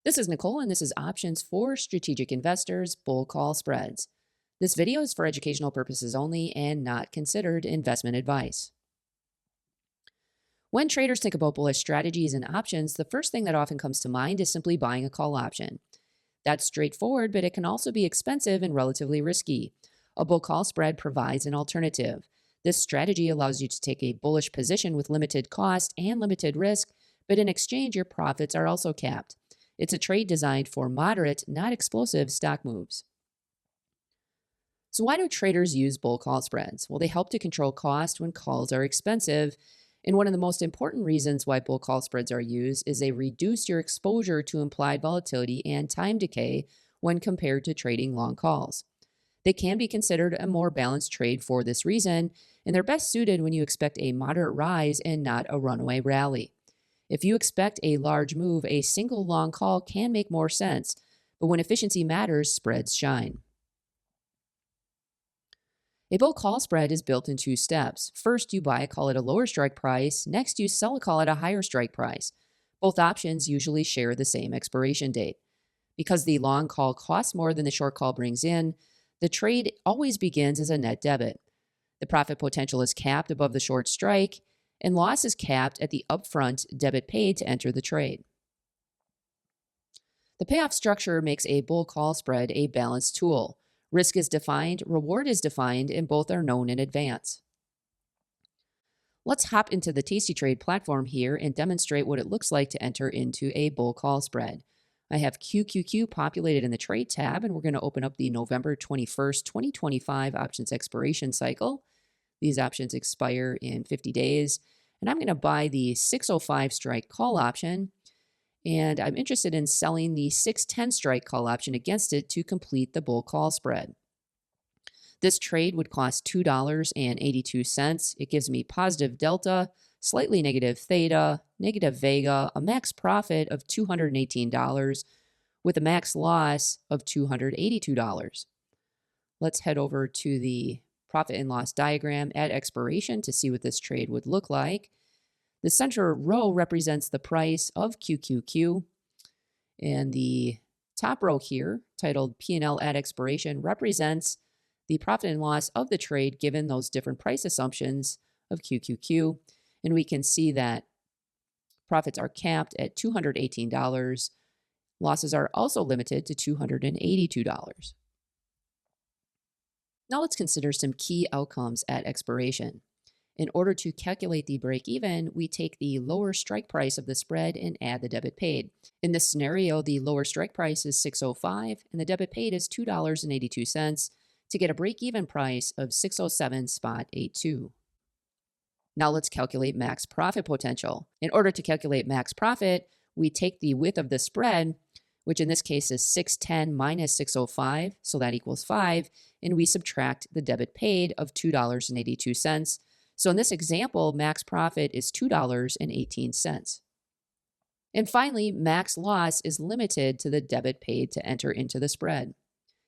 This is Nicole, and this is Options for Strategic Investors Bull Call Spreads. This video is for educational purposes only and not considered investment advice. When traders think about bullish strategies and options, the first thing that often comes to mind is simply buying a call option. That's straightforward, but it can also be expensive and relatively risky. A bull call spread provides an alternative. This strategy allows you to take a bullish position with limited cost and limited risk, but in exchange, your profits are also capped. It's a trade designed for moderate, not explosive stock moves. So why do traders use bull call spreads? Well, they help to control cost when calls are expensive. And one of the most important reasons why bull call spreads are used is they reduce your exposure to implied volatility and time decay when compared to trading long calls. They can be considered a more balanced trade for this reason, and they're best suited when you expect a moderate rise and not a runaway rally. If you expect a large move, a single long call can make more sense, but when efficiency matters, spreads shine. A bull call spread is built in two steps. First, you buy a call at a lower strike price. Next, you sell a call at a higher strike price. Both options usually share the same expiration date. Because the long call costs more than the short call brings in, the trade always begins as a net debit. The profit potential is capped above the short strike, and loss is capped at the upfront debit paid to enter the trade. The payoff structure makes a bull call spread a balanced tool. Risk is defined, reward is defined, and both are known in advance. Let's hop into the Tastytrade platform here and demonstrate what it looks like to enter into a bull call spread. I have QQQ populated in the Trade tab, and we're going to open up the November 21st, 2025 options expiration cycle. These options expire in 50 days, and I'm going to buy the 605 strike call option, and I'm interested in selling the 610 strike call option against it to complete the bull call spread. This trade would cost $2.82. It gives me positive delta, slightly negative theta, negative Vega, a max profit of $218 with a max loss of $282. Let's head over to the profit and loss diagram at expiration to see what this trade would look like. The center row represents the price of QQQ, and the top row here, titled P&L at expiration, represents the profit and loss of the trade given those different price assumptions of QQQ. And we can see that profits are capped at $218. Losses are also limited to $282. Now let's consider some key outcomes at expiration. In order to calculate the break-even, we take the lower strike price of the spread and add the debit paid. In this scenario, the lower strike price is $6.05 and the debit paid is $2.82 to get a break-even price of $607.82. Now let's calculate max profit potential. In order to calculate max profit, we take the width of the spread, which in this case is 610 minus 605, so that equals 5, and we subtract the debit paid of $2.82. So in this example, max profit is $2.18. And finally, max loss is limited to the debit paid to enter into the spread.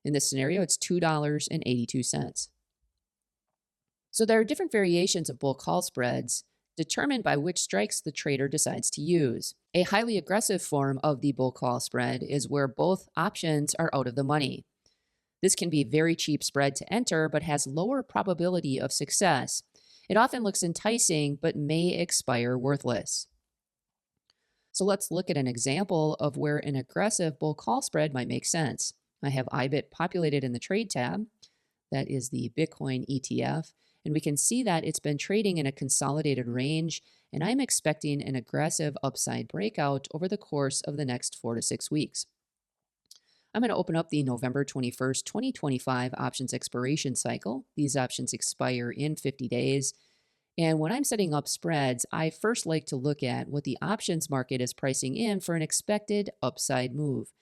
In this scenario, it's $2.82. So there are different variations of bull call spreads determined by which strikes the trader decides to use. A highly aggressive form of the bull call spread is where both options are out of the money. This can be a very cheap spread to enter, but has lower probability of success. It often looks enticing, but may expire worthless. So let's look at an example of where an aggressive bull call spread might make sense. I have IBIT populated in the Trade tab. That is the Bitcoin ETF. And we can see that it's been trading in a consolidated range, and I'm expecting an aggressive upside breakout over the course of the next 4 to 6 weeks. I'm going to open up the November 21st, 2025 options expiration cycle. These options expire in 50 days. And when I'm setting up spreads, I first like to look at what the options market is pricing in for an expected upside move.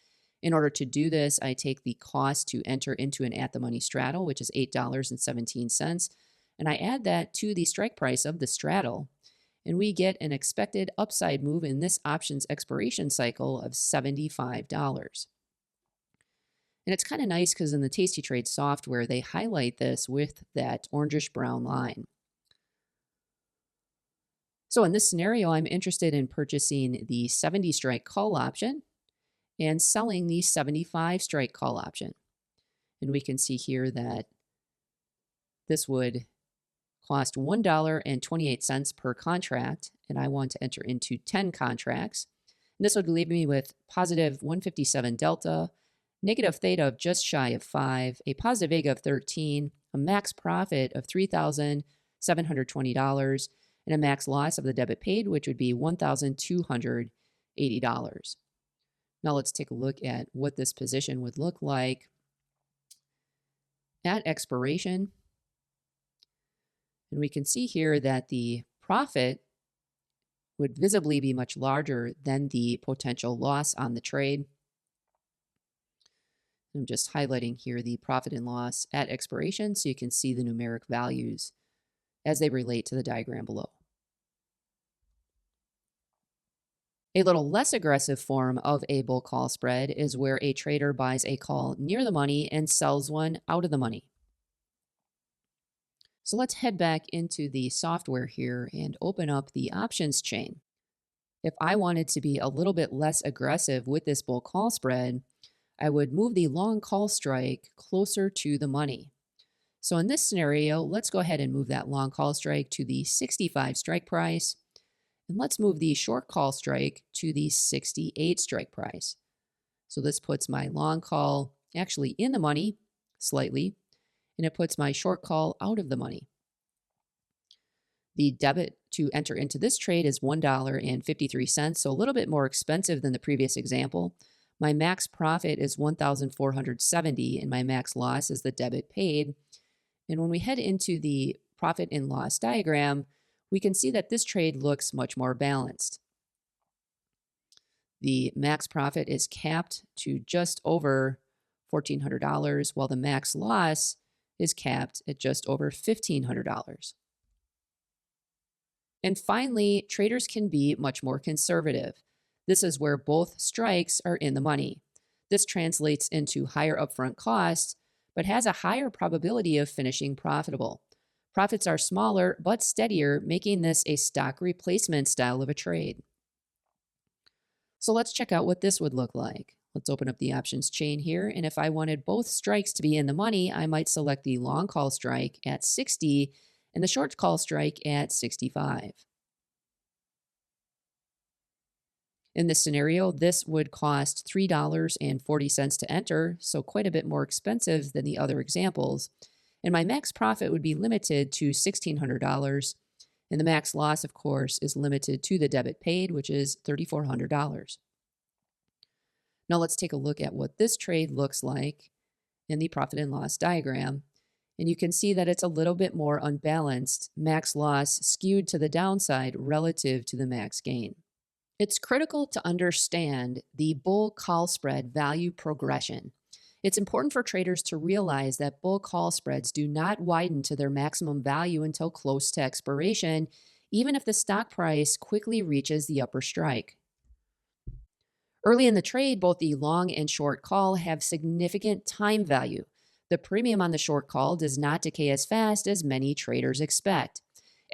In order to do this, I take the cost to enter into an at-the-money straddle, which is $8.17, and I add that to the strike price of the straddle, and we get an expected upside move in this options expiration cycle of $75. And it's kind of nice because in the Tastytrade software, they highlight this with that orangish brown line. So in this scenario, I'm interested in purchasing the 70 strike call option. and selling the 75 strike call option. And we can see here that this would cost $1.28 per contract, and I want to enter into 10 contracts. And this would leave me with positive 157 delta, negative theta of just shy of 5, a positive Vega of 13, a max profit of $3,720, and a max loss of the debit paid, which would be $1,280. Now let's take a look at what this position would look like at expiration. And we can see here that the profit would visibly be much larger than the potential loss on the trade. I'm just highlighting here the profit and loss at expiration so you can see the numeric values as they relate to the diagram below. A little less aggressive form of a bull call spread is where a trader buys a call near the money and sells one out of the money. So let's head back into the software here and open up the options chain. If I wanted to be a little bit less aggressive with this bull call spread, I would move the long call strike closer to the money. So in this scenario, let's go ahead and move that long call strike to the 65 strike price. And let's move the short call strike to the 68 strike price. So this puts my long call actually in the money slightly, and it puts my short call out of the money. The debit to enter into this trade is $1.53, so a little bit more expensive than the previous example. My max profit is $1,470, and my max loss is the debit paid. And when we head into the profit and loss diagram, we can see that this trade looks much more balanced. The max profit is capped to just over $1,400, while the max loss is capped at just over $1,500. And finally, traders can be much more conservative. This is where both strikes are in the money. This translates into higher upfront costs, but has a higher probability of finishing profitable. Profits are smaller but steadier, making this a stock replacement style of a trade. So let's check out what this would look like. Let's open up the options chain here, and if I wanted both strikes to be in the money, I might select the long call strike at 60 and the short call strike at 65. In this scenario, this would cost $3.40 to enter, so quite a bit more expensive than the other examples. And my max profit would be limited to $1,600, and the max loss, of course, is limited to the debit paid, which is $3,400. Now let's take a look at what this trade looks like in the profit and loss diagram. And you can see that it's a little bit more unbalanced, max loss skewed to the downside relative to the max gain. It's critical to understand the bull call spread value progression. It's important for traders to realize that bull call spreads do not widen to their maximum value until close to expiration, even if the stock price quickly reaches the upper strike. Early in the trade, both the long and short call have significant time value. The premium on the short call does not decay as fast as many traders expect.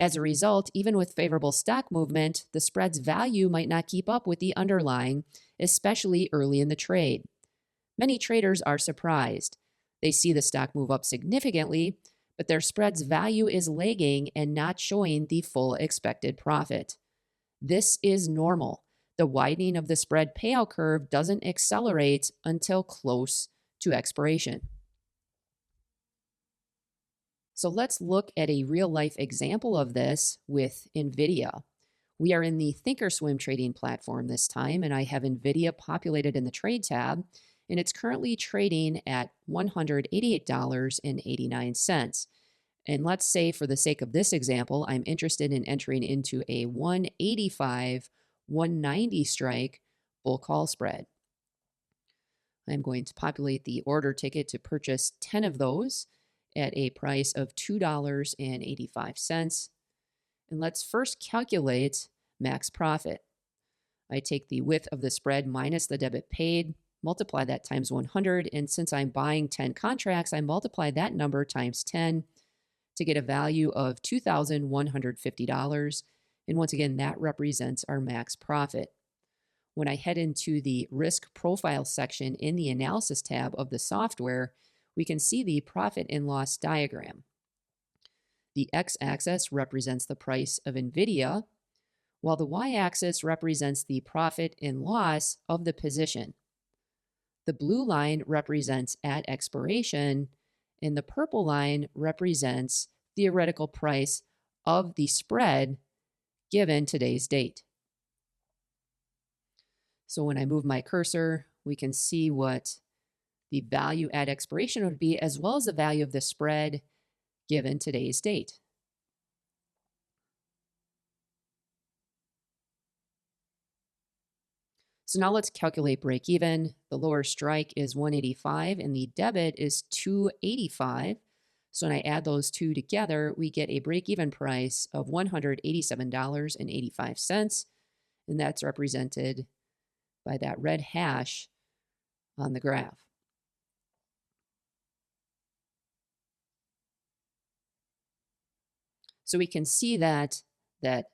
As a result, even with favorable stock movement, the spread's value might not keep up with the underlying, especially early in the trade. Many traders are surprised. They see the stock move up significantly, but their spread's value is lagging and not showing the full expected profit. This is normal. The widening of the spread payout curve doesn't accelerate until close to expiration. So let's look at a real-life example of this with NVDA. We are in the Thinkorswim trading platform this time, and I have NVDA populated in the Trade tab, and it's currently trading at $188.89. And let's say, for the sake of this example, I'm interested in entering into a 185, 190 strike bull call spread. I'm going to populate the order ticket to purchase 10 of those at a price of $2.85. And let's first calculate max profit. I take the width of the spread minus the debit paid, multiply that times 100, and since I'm buying 10 contracts, I multiply that number times 10 to get a value of $2,150. And once again, that represents our max profit. When I head into the risk profile section in the analysis tab of the software, we can see the profit and loss diagram. The x-axis represents the price of NVDA, while the y-axis represents the profit and loss of the position. The blue line represents at expiration, and the purple line represents theoretical price of the spread given today's date. So when I move my cursor, we can see what the value at expiration would be, as well as the value of the spread given today's date. So now let's calculate break even. The lower strike is 185 and the debit is 285. So when I add those two together, we get a break even price of $187.85. And that's represented by that red hash on the graph. So we can see that that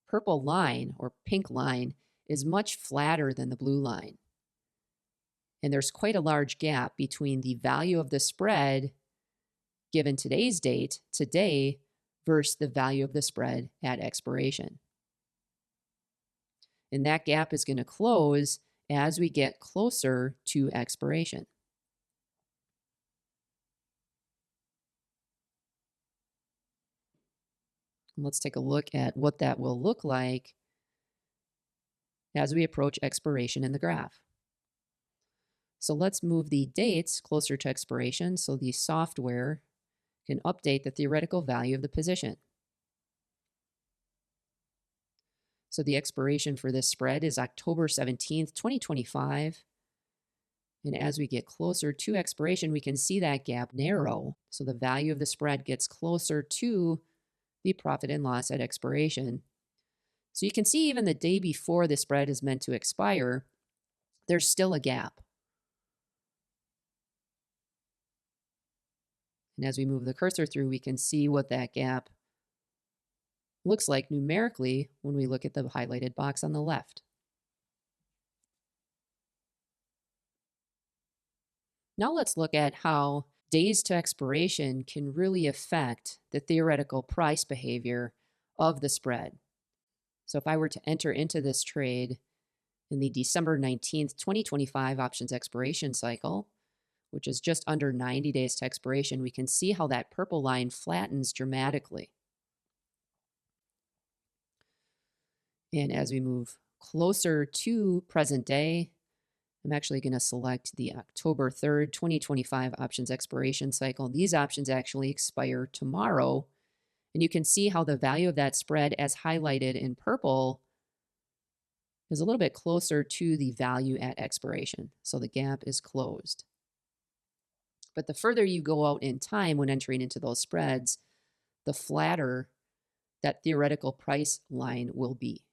purple line or pink line is much flatter than the blue line. And there's quite a large gap between the value of the spread given today's date, today, versus the value of the spread at expiration. And that gap is going to close as we get closer to expiration. Let's take a look at what that will look like as we approach expiration in the graph. So let's move the dates closer to expiration so the software can update the theoretical value of the position. So the expiration for this spread is October 17th, 2025. And as we get closer to expiration, we can see that gap narrow. So the value of the spread gets closer to the profit and loss at expiration. So you can see even the day before the spread is meant to expire, there's still a gap. And as we move the cursor through, we can see what that gap looks like numerically when we look at the highlighted box on the left. Now let's look at how days to expiration can really affect the theoretical price behavior of the spread. So if I were to enter into this trade in the December 19th, 2025 options expiration cycle, which is just under 90 days to expiration, we can see how that purple line flattens dramatically. And as we move closer to present day, I'm actually going to select the October 3rd, 2025 options expiration cycle. These options actually expire tomorrow. And you can see how the value of that spread, as highlighted in purple, is a little bit closer to the value at expiration. So the gap is closed. But the further you go out in time when entering into those spreads, the flatter that theoretical price line will be.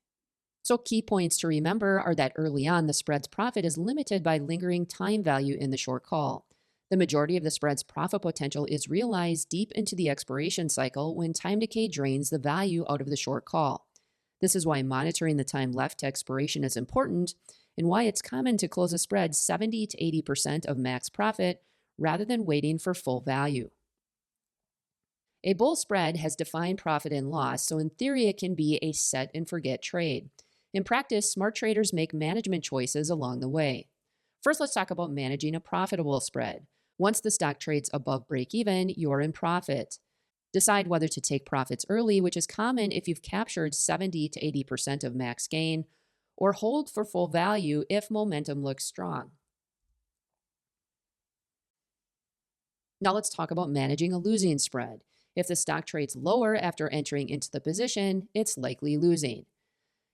So key points to remember are that early on, the spread's profit is limited by lingering time value in the short call. The majority of the spread's profit potential is realized deep into the expiration cycle when time decay drains the value out of the short call. This is why monitoring the time left to expiration is important and why it's common to close a spread 70 to 80% of max profit rather than waiting for full value. A bull spread has defined profit and loss, so in theory it can be a set and forget trade. In practice, smart traders make management choices along the way. First, let's talk about managing a profitable spread. Once the stock trades above break even, you're in profit. Decide whether to take profits early, which is common if you've captured 70 to 80% of max gain, or hold for full value if momentum looks strong. Now let's talk about managing a losing spread. If the stock trades lower after entering into the position, it's likely losing.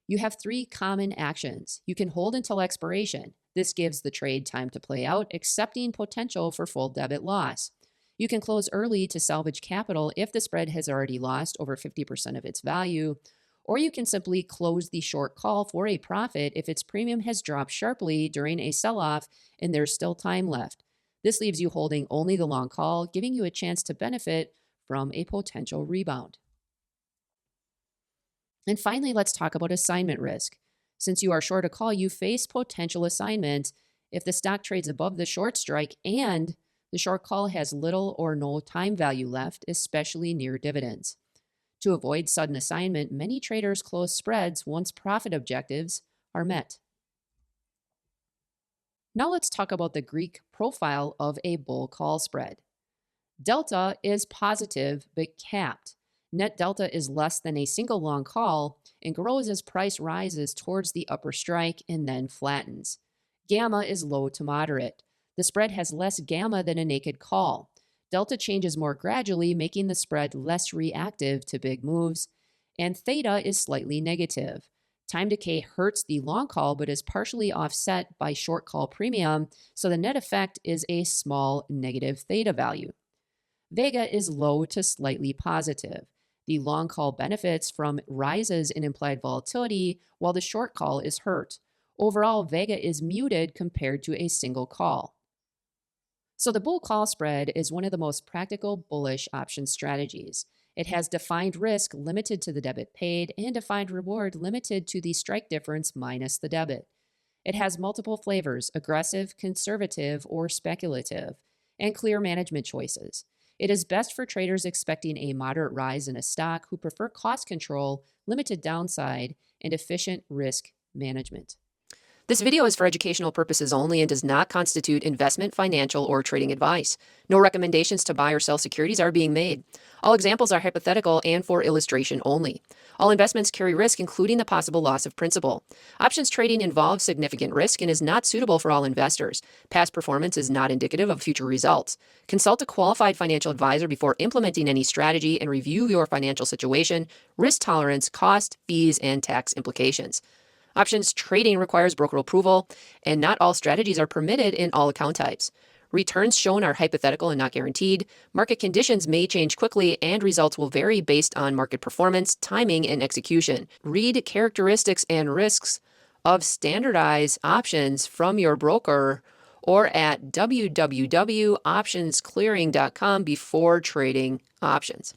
You have three common actions. You can hold until expiration. This gives the trade time to play out, accepting potential for full debit loss. You can close early to salvage capital if the spread has already lost over 50% of its value, or you can simply close the short call for a profit if its premium has dropped sharply during a sell-off and there's still time left. This leaves you holding only the long call, giving you a chance to benefit from a potential rebound. And finally, let's talk about assignment risk. Since you are short a call, you face potential assignment if the stock trades above the short strike and the short call has little or no time value left, especially near dividends. To avoid sudden assignment, many traders close spreads once profit objectives are met. Now let's talk about the Greek profile of a bull call spread. Delta is positive but capped. Net delta is less than a single long call and grows as price rises towards the upper strike and then flattens. Gamma is low to moderate. The spread has less gamma than a naked call. Delta changes more gradually, making the spread less reactive to big moves, and theta is slightly negative. Time decay hurts the long call but is partially offset by short call premium, so the net effect is a small negative theta value. Vega is low to slightly positive. The long call benefits from rises in implied volatility, while the short call is hurt. Overall, Vega is muted compared to a single call. So the bull call spread is one of the most practical bullish option strategies. It has defined risk limited to the debit paid and defined reward limited to the strike difference minus the debit. It has multiple flavors, aggressive, conservative, or speculative, and clear management choices. It is best for traders expecting a moderate rise in a stock who prefer cost control, limited downside, and efficient risk management. This video is for educational purposes only and does not constitute investment, financial, or trading advice. No recommendations to buy or sell securities are being made. All examples are hypothetical and for illustration only. All investments carry risk, including the possible loss of principal. Options trading involves significant risk and is not suitable for all investors. Past performance is not indicative of future results. Consult a qualified financial advisor before implementing any strategy and review your financial situation, risk tolerance, cost, fees, and tax implications. Options trading requires broker approval, and not all strategies are permitted in all account types. Returns shown are hypothetical and not guaranteed. Market conditions may change quickly, and results will vary based on market performance, timing, and execution. Read characteristics and risks of standardized options from your broker or at www.optionsclearing.com before trading options.